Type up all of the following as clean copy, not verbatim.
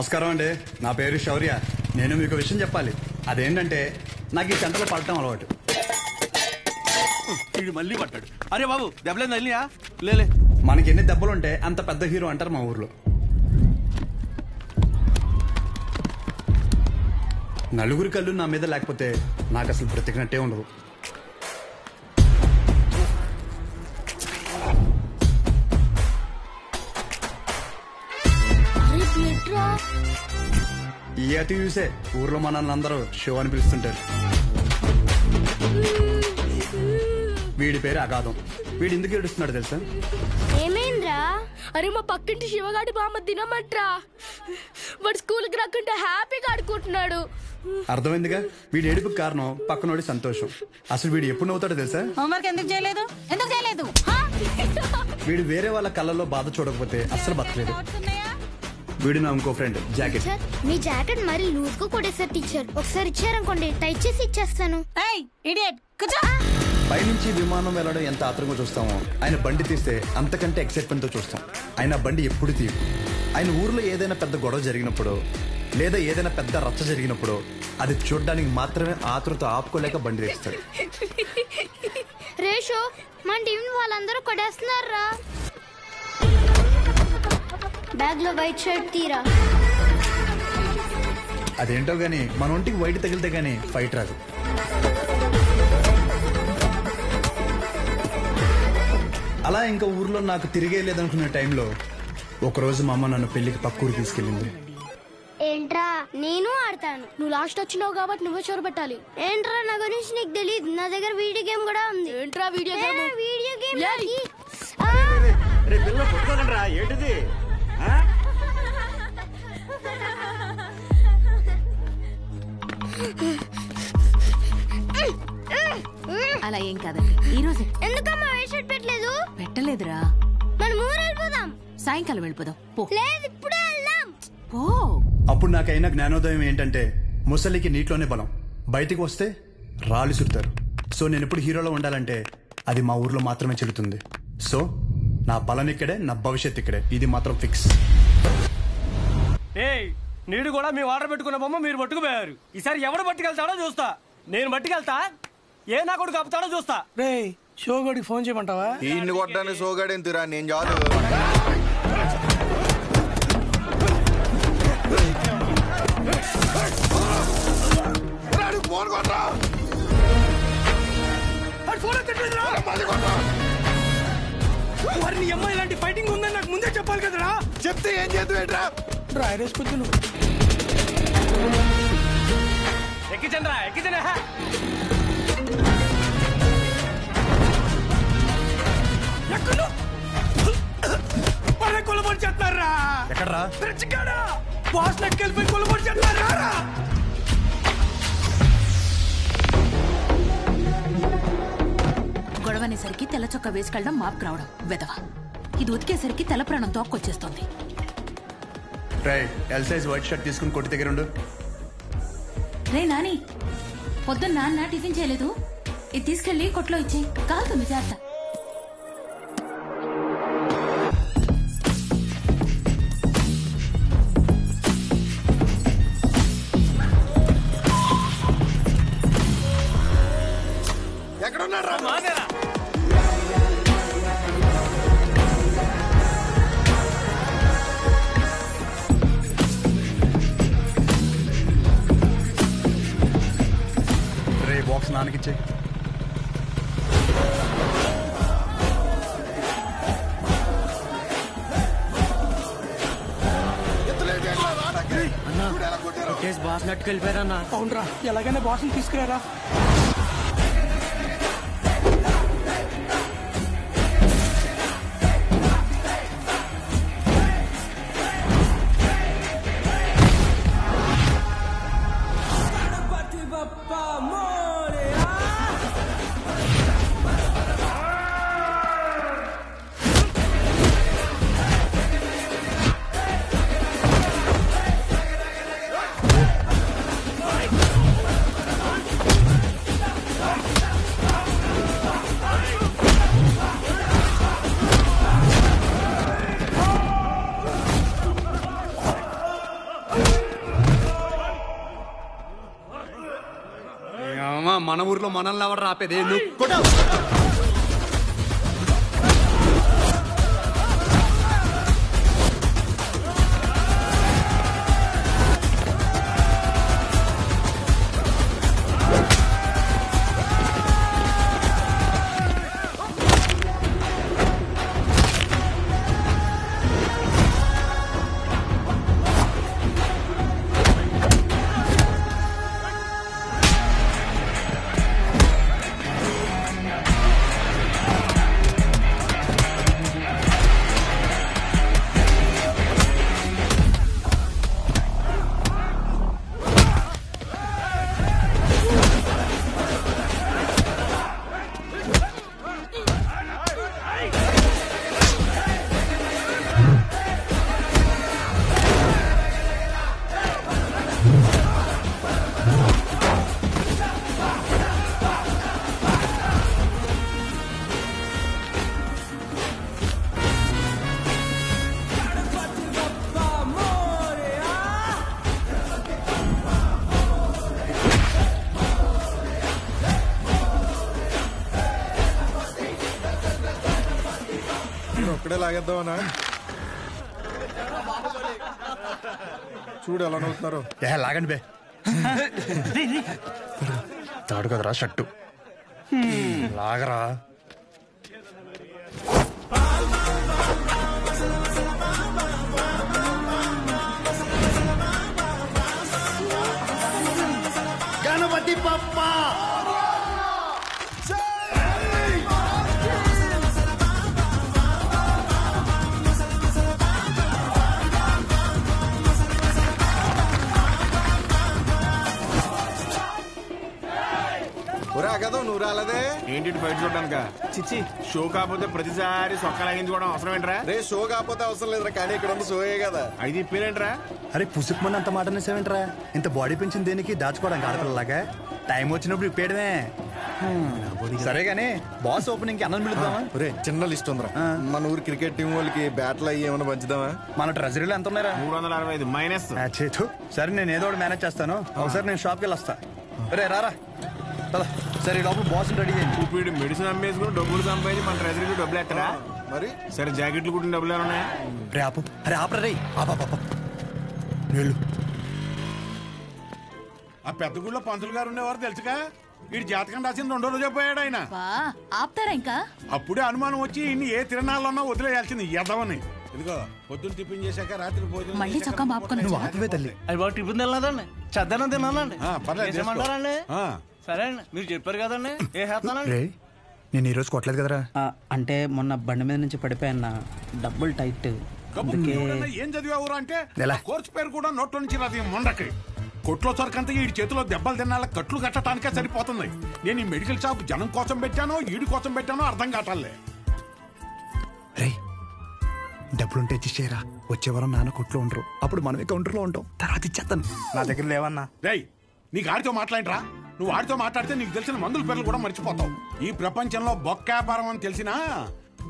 నమస్కారం అండి. నా పేరు శౌర్య. నేను మీకు విషయం చెప్పాలి. అదేంటంటే నాకు ఈ చెంటలో పడటం అలవాటు. మళ్ళీ పడ్డాడు. అరే బాబు దెబ్బలేదు వెళ్ళియా లేలే. మనకి ఎన్ని దెబ్బలుంటే అంత పెద్ద హీరో అంటారు మా ఊర్లో. నలుగురి కళ్ళు నా మీద లేకపోతే నాకు అసలు బ్రతికినట్టే ఉండదు. ఈ అతి చూసే ఊర్లో మనల్ని అందరూ షో అని పిలుస్తుంటారు. వీడి పేరు అగాధం. వీడు ఎందుకు ఏడుస్తున్నాడు తెలుసా? ఏమైందిరా? అరే మా పక్కింటి శివగాడి బామ్మ తినమంట్రా. వాడు స్కూల్కి రాకుంటే హ్యాపీగా ఆడుకుంటున్నాడు. అర్థమైందిగా. వీడి ఏడుపుకి కారణం పక్కనోడి సంతోషం. అసలు వీడు ఎప్పుడు నవ్వుతాడో తెలుసా? హోంవర్క్ ఎందుకు చేయలేదు? వీడు వేరే వాళ్ళ కళ్ళల్లో బాధ చూడకపోతే అస్సలు బతకలేదు. వీడు నా ఇంకో ఫ్రెండ్ జాకెట్. మీ జాకెట్ మరి లూజ్ గా కొట్టేసారు టీచర్. ఒకసారి ఇచ్చారనుకోండి టైట్ చేసి ఇచ్చేస్తాను. పైనుంచి విమానం వెళ్ళడం ఎంత ఆత్రంగా చూస్తామో ఆయన బండి తీస్తే అంతకంటే ఎక్సైట్మెంట్ తో చూస్తాం. ఆయన బండి ఎప్పుడు తీయు. ఆయన ఊర్లో ఏదైనా పెద్ద గొడవ జరిగినప్పుడు లేదా ఏదైనా పెద్ద రచ్చ జరిగినప్పుడు అది చూడడానికి మాత్రమే ఆతృత ఆపుకోలేక బండి తీస్తాడు. రేషో మన టీం వాళ్ళందరూ కొట్టేస్తున్నారా? బ్యాగ్ లో వైట్ షర్ట్ తీరా. అదేంటో గానీ మన ఒంటికి వైట్ తగిలితే గానీ ఫైట్ రాదు. అలా ఇంకా ఊర్లో నాకు తిరిగే లేదనుకునే టైంలో ఒకరోజు మా అమ్మ నన్ను పెళ్లికి పక్కూరు తీసుకెళ్ళింది. ఏంట్రా నేను ఆడతాను. నువ్వు లాస్ట్ వచ్చినావు కాబట్టి నువ్వే చొరబెట్టాలి. ఏంట్రా నా గురించి నీకు తెలియదు. నా దగ్గర వీడియో గేమ్ కూడా ఉంది. ఏంట్రా వీడియో గేమ్? వీడియో గేమ్ ఏంటిది? అలా ఏం కాదండి. ఈ రోజు ఎందుకమ్మా వైట్ షర్ట్ పెట్టలేదు? పెట్టలేదురా. మనం ఊరు వెళ్ళిపోదాం. సాయంకాలం వెళ్ళిపోదాం. పో. లేదు ఇప్పుడే వెళ్దాం. పో. అప్పుడు నాకైన జ్ఞానోదయం ఏంటంటే ముసలికి నీటిలోనే బలం, బయటికి వస్తే రాళ్ళు సుడతారు. సో నేను ఎప్పుడు హీరోలో ఉండాలంటే అది మా ఊర్లో మాత్రమే చెల్లుతుంది. సో నా బలం ఇక్కడే, నా భవిష్యత్ ఇక్కడే. ఇది మాత్రం ఫిక్స్. నీడు కూడా మీ ఆర్డర్ పెట్టుకున్న బొమ్మ మీరు పట్టుకుపోయారు. ఈసారి ఎవడు పట్టుకెళ్తాడో చూస్తా. నేను పట్టుకెళ్తా. ఏ నా కొడుకు ఆపుతాడో చూస్తా. రే షోగడికి ఫోన్ చేయమంటావా? ఇన్ని కొట్టడానికి షోగాడు ఎంతురా? నేను చాలు. వారిని అమ్మాయి ఇలాంటి ఫైటింగ్ ఉందని నాకు ముందే చెప్పాలి కదరా. చెప్తే ఏం చేద్దాం? డ్రైరేసుకొచ్చు నువ్వు. ఎక్కిచండ్రా ఎక్కిచండి. కొలబడి చేస్తారా? ఎక్కడరా? బాస్ నెక్కెళ్ళిపోయి కొలబడి చేస్తారా? గొడవనేసరికి తెల్ల చొక్క వేసుకెళ్ళడం మాపుకు రావడం వెదవ. ఇది ఉతికేసరికి తెల్ల ప్రాణం తోక్కొచ్చేస్తోంది. ఎల్ సైజ్ వైట్ షర్ట్ తీసుకుని కొట్టి దగ్గర ఉండు. రే నాని, పొద్దున్న నాన్న టిఫిన్ చేయలేదు. ఇది తీసుకెళ్లి కొట్లో ఇచ్చేయి. కాలుతుంది జాగ్రత్త. ఎక్కడున్నారా? బాక్స్ నాన్నకిచ్చే. బాస్ నట్టుకెళ్ళిపోయారన్నా. అవునరా, ఎలాగైనా బాస్ని తీసుకురారా. మన ఊర్లో మనల్ని ఎవరు రాపేది నువ్వు ఒక్కడే లాగేద్దామనా? చూడు ఎలా నవ్వుతున్నారు. లాగండి బే. తాడు కదరా షట్టు లాగరా. గణపతి పప్ప కదా నువ్వు రాలేదే ఏంటి బయట చూడడానిక? చిచ్చి షో కాకపోతే ప్రతిసారి సొక్క లాగించుకోవడం అవసరం ఏంట్రా? రే షో కాకపోతే అవసరం లేదురా, కానీ ఇక్కడ ఉన్న షోయే కదా. అయితే ఇప్పేరేంట్రా? అరే పుసుకుమని అంత మాట అనేసేవేంట్రా? ఇంత బాడీ పెంచింది దేనికి? దాచుకోవడానికి ఆడపిల్లలాగా. టైం వచ్చినప్పుడు ఇప్పేయడమే. సరే గానీ బాస్ ఓపెనింగ్ కి అన్నం పిలుద్దామా? రే చిన్న లిస్ట్ ఉందిరా. మన ఊరు క్రికెట్ టీం వాళ్ళకి బ్యాట్లు అయ్యి ఏమైనా పంచుదామా? మన ట్రెజరీలో ఎంత ఉన్నారా? 365 మైనస్. సరే నేను ఏదో ఒకటి మేనేజ్ చేస్తాను. ఒకసారి నేను షాప్కి వెళ్ళి వస్తా. రే రారా. సరే ఈ లోపల బాస్ రెడీ చేయండి. ఇప్పుడు మెడిసిన్ అమ్మేసుకుని డబ్బులు సంపాదించి మన ట్రెజరీకి డబ్బులు ఎత్తరా? మరి సరే జాకెట్లు కుట్టిన డబ్బులు ఏమైనా ఉన్నాయా? రే ఆపు. అరే ఆపరా రే. వెళ్ళు. ఆ పెద్ద గుళ్ళో పంతులు గారు ఉండేవారు తెలుసుగా. వీడి జాతకం రాసింది 2 రోజు పోయాడు ఆయన. ఆపుతారా ఇంకా? అప్పుడే అనుమానం వచ్చి ఇన్ని ఏ తిరణాలన్నా వదిలేయాల్సింది ఎదవని. ఇదిగో పొద్దున్న టిఫిన్ చేశాక రాత్రి భోజనం మళ్ళీ చొక్కా మాపుకొని నువ్వు ఆపవే తల్లి. అది బాగా టిఫిన్ తినలేదండి, చద్దనం తినాలండి. పర్లేదు ఏమంటారండి? సరే అండి, మీరు చెప్పారు కదండి. ఏ చేస్తానండి? రే నేను ఈ రోజు కొట్టలేదు కదరా. అంటే మొన్న బండి మీద నుంచి పడిపోయాన్న, డబ్బులు టైట్. ఏం చదివావురా అంటే ఎలా? కోర్సు పేరు కూడా నోట్లో నుంచి రాదు మొండకి. కొట్లో సరికంతా ఈ చేతిలో దెబ్బలు తినాల కట్లు కట్టడానికే సరిపోతుంది. నేను ఈ మెడికల్ షాప్ జనం కోసం పెట్టానో ఈడి కోసం పెట్టానో అర్థం కావట్లే. రే డబ్బులుంటే ఇచ్చేయరా. వచ్చే వారం నాన్న కొట్లో ఉండరు, అప్పుడు మనమే కౌంటర్లో ఉంటాం. తర్వాత ఇచ్చేస్తాను. నా దగ్గర లేవన్నా. రేయ్ నీకు ఆడితో మాట్లాడరా? నువ్వు ఆడితో మాట్లాడితే నీకు తెలిసిన మందుల పేర్లు కూడా మర్చిపోతావు. ఈ ప్రపంచంలో బొక్క వ్యాపారం అని తెలిసినా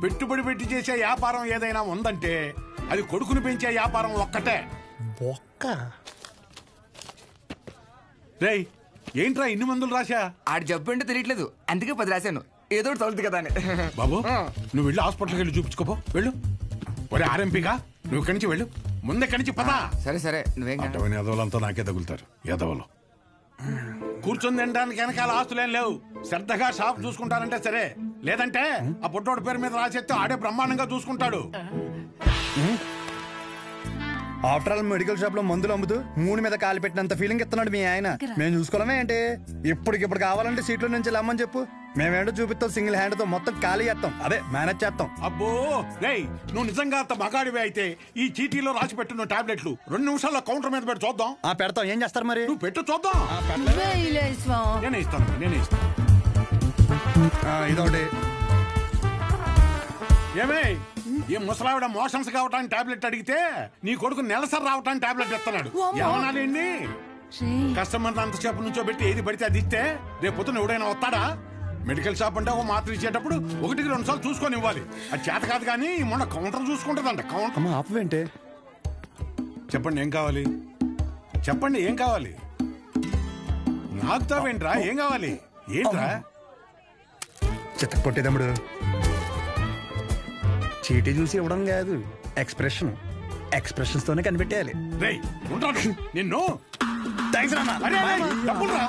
పెట్టుబడి పెట్టి చేసే వ్యాపారం ఏదైనా ఉందంటే అది కొడుకుని పెంచే వ్యాపారం ఒక్కటే. బొక్క. రేయ్ ఏంట్రా ఇన్ని మందులు రాశా? ఆడి జబ్బు అంటే తెలియట్లేదు, అందుకే 10 రాశాను. ఏదో తగులుతుంది కదా అని. బాబు నువ్వు వెళ్ళి హాస్పిటల్కి వెళ్ళి చూపించుకోపో. వెళ్ళు. ఒరే ఆర్ఎంపీగా నువ్వు ఇక్కడి నుంచి వెళ్ళు. ముందెక్కడి నుంచి పదా. సరే సరే నువ్వేం అటువంటి ఎదవలంతా నాకే తగులుతారు. ఎదవలు కూర్చొని తినడానికి వెనకాల ఆస్తులేం లేవు. శ్రద్ధగా షాప్ చూసుకుంటారంటే సరే, లేదంటే ఆ పుట్టోడు పేరు మీద రాసేస్తే ఆడే బ్రహ్మాండంగా చూసుకుంటాడు. ఆఫ్టర్ ఆల్ మెడికల్ షాప్ లో మందులు అమ్ముతూ 3 మీద కాలు పెట్టినంత ఫీలింగ్ ఇస్తున్నాడు మీ ఆయన. మేము చూసుకోవడమే ఏంటి? ఇప్పటికిప్పుడు కావాలంటే సీట్లో నుంచి లమ్మని చెప్పు, మేమేంటో చూపిస్తాం. సింగిల్ హ్యాండ్ తో మొత్తం ఖాళీ చేస్తాం, అదే మేనేజ్ చేస్తాం. అబ్బో రేయ్ నువ్వు నిజంగా అంత మగాడివే అయితే ఈ చీటీలో రాసి పెట్టిన టాబ్లెట్లు 2 నిమిషాల్లో కౌంటర్ మీద పెట్టి చూద్దాం. పెడతాం. ఏం చేస్తారు మరి? నువ్వు పెట్టు చూద్దాం. నేనే ఇస్తాను. ఇదొకటి. ఏమే ఈ ముసలావిడ మోషన్స్ కావటానికి టాబ్లెట్ అడిగితే నీ కొడుకు నెలసరి రావటానికి టాబ్లెట్ ఇస్తున్నాడు. ఏమనాలండి? కస్టమర్ అంతసేపు నుంచో పెట్టి ఏది పడితే అది ఇస్తే రేపు పొద్దున ఎవడైనా వస్తాడా? మెడికల్ షాప్ అంటే ఒక మాత్ర ఇచ్చేటప్పుడు 1-2 సార్లు చూసుకొని ఇవ్వాలి. అది చేత కాదు కానీ మొన్న కౌంటర్ చూసుకుంటుందంట. కౌంటర్ ఆపవేంటే? చెప్పండి ఏం కావాలి? చెప్పండి ఏం కావాలి? నాకుతావేంట్రా? ఏం కావాలి? ఏంట్రా చితక్ కొట్టే తమ్ముడు. చీటీ చూసి ఇవ్వడం కాదు, ఎక్స్ప్రెషన్స్ తోనే కనిపెట్టేయాలి. రేయ్ ఉంటాను నిన్ను. థ్యాంక్స్ అరే, డబ్బులు రా.